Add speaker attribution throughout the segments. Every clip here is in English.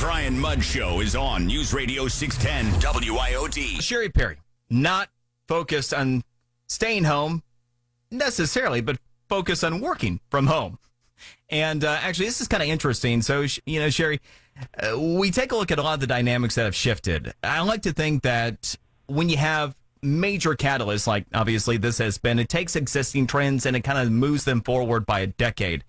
Speaker 1: Brian Mudd Show is on Newsradio 610 WIOD.
Speaker 2: Cheri Perry, not focused on staying home necessarily, but focused on working from home. And actually, this is kind of interesting. So, Cheri, we take a look at a lot of the dynamics that have shifted. I like to think that when you have major catalysts, like obviously this has been, it takes existing trends and it kind of moves them forward by a decade.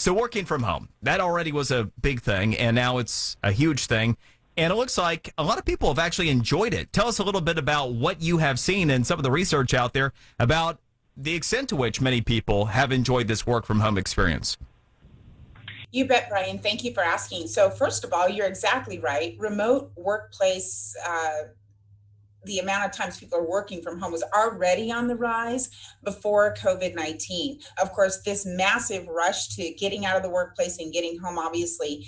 Speaker 2: So working from home, that already was a big thing, and now it's a huge thing. And it looks like a lot of people have actually enjoyed it. Tell us a little bit about what you have seen and some of the research out there about the extent to which many people have enjoyed this work from home experience.
Speaker 3: You bet, Brian. Thank you for asking. So first of all, you're exactly right. Remote workplace, the amount of times people are working from home was already on the rise before COVID-19. Of course, this massive rush to getting out of the workplace and getting home obviously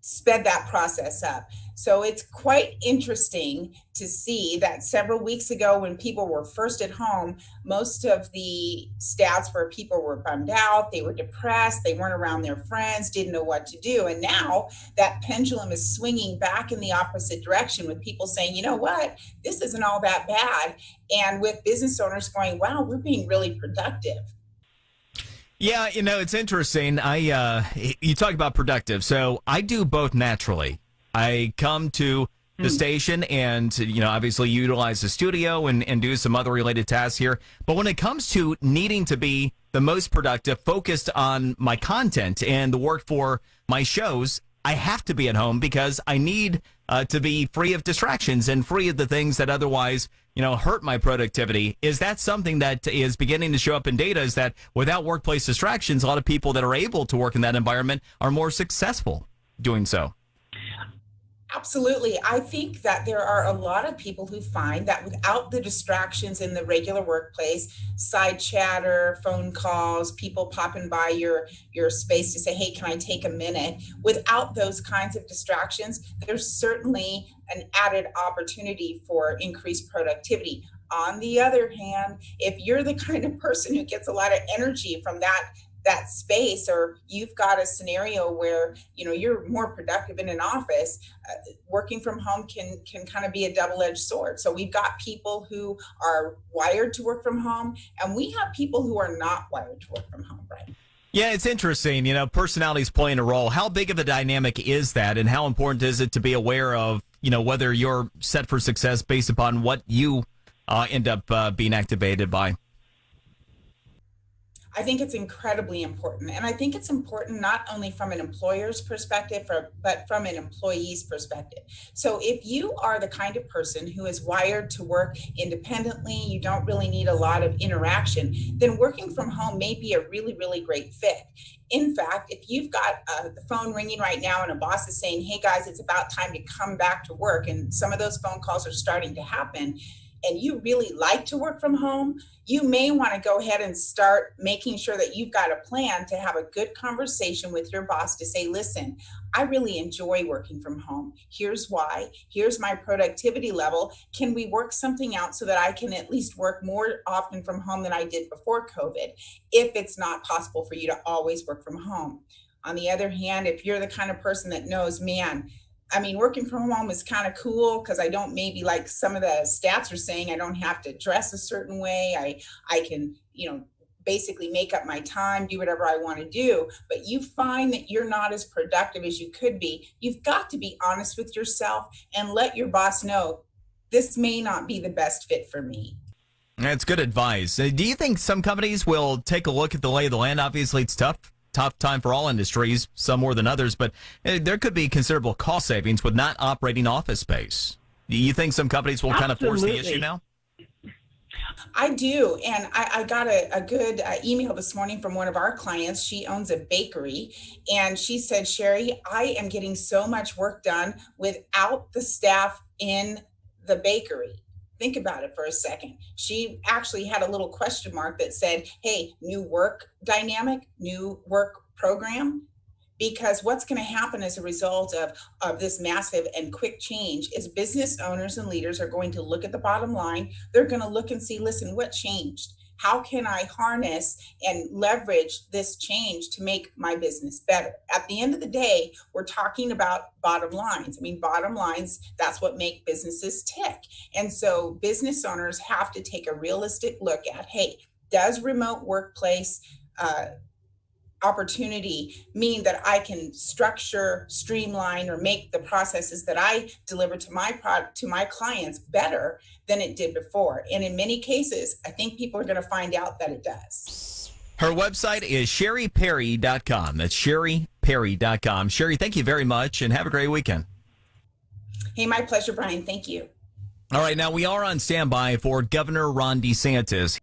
Speaker 3: sped that process up. So it's quite interesting to see that several weeks ago when people were first at home, most of the stats where people were bummed out, they were depressed, they weren't around their friends, didn't know what to do. And now that pendulum is swinging back in the opposite direction with people saying, you know what, this isn't all that bad. And with business owners going, wow, we're being really productive.
Speaker 2: Yeah, it's interesting. You talk about productive. So I do both naturally. I come to the station and, obviously utilize the studio and do some other related tasks here. But when it comes to needing to be the most productive, focused on my content and the work for my shows, I have to be at home because I need to be free of distractions and free of the things that otherwise, hurt my productivity. Is that something that is beginning to show up in data, is that without workplace distractions, a lot of people that are able to work in that environment are more successful doing so?
Speaker 3: Absolutely. I think that there are a lot of people who find that without the distractions in the regular workplace, side chatter, phone calls, people popping by your space to say, hey, can I take a minute? Without those kinds of distractions, there's certainly an added opportunity for increased productivity. On the other hand, if you're the kind of person who gets a lot of energy from that space, or you've got a scenario where you're more productive in an office, working from home can kind of be a double-edged sword. So we've got people who are wired to work from home, and we have people who are not wired to work from home, right?
Speaker 2: Yeah, it's interesting. Personality's playing a role. How big of a dynamic is that, and how important is it to be aware of, whether you're set for success based upon what you end up being activated by?
Speaker 3: I think it's incredibly important. And I think it's important not only from an employer's perspective, but from an employee's perspective. So if you are the kind of person who is wired to work independently, you don't really need a lot of interaction, then working from home may be a really, really great fit. In fact, if you've got the phone ringing right now and a boss is saying, hey guys, it's about time to come back to work, and some of those phone calls are starting to happen, and you really like to work from home, you may want to go ahead and start making sure that you've got a plan to have a good conversation with your boss to say, listen, I really enjoy working from home. Here's why. Here's my productivity level. Can we work something out so that I can at least work more often from home than I did before COVID, if it's not possible for you to always work from home? On the other hand, if you're the kind of person that knows, man, working from home is kind of cool because I don't, maybe like some of the stats are saying, I don't have to dress a certain way. I can, basically make up my time, do whatever I want to do. But you find that you're not as productive as you could be. You've got to be honest with yourself and let your boss know this may not be the best fit for me.
Speaker 2: That's good advice. Do you think some companies will take a look at the lay of the land? Obviously, it's tough time for all industries, some more than others, but there could be considerable cost savings with not operating office space. Do you think some companies will kind of force the issue now?
Speaker 3: I do. And I got a good email this morning from one of our clients. She owns a bakery, and she said, Cheri, I am getting so much work done without the staff in the bakery. Think about it for a second. She actually had a little question mark that said, hey, new work dynamic, new work program. Because what's going to happen as a result of this massive and quick change is business owners and leaders are going to look at the bottom line. They're going to look and see, listen, what changed? how can I harness and leverage this change to make my business better? At the end of the day, we're talking about bottom lines. I mean, bottom lines, that's what make businesses tick. And so business owners have to take a realistic look at, hey, does remote workplace opportunity mean that I can structure, streamline, or make the processes that I deliver to my clients better than it did before? And in many cases, I think people are going to find out that it does.
Speaker 2: Her website is CheriPerry.com. That's CheriPerry.com. Cheri, thank you very much, and have a great weekend.
Speaker 3: Hey, my pleasure, Brian. Thank you.
Speaker 2: All right, now we are on standby for Governor Ron DeSantis.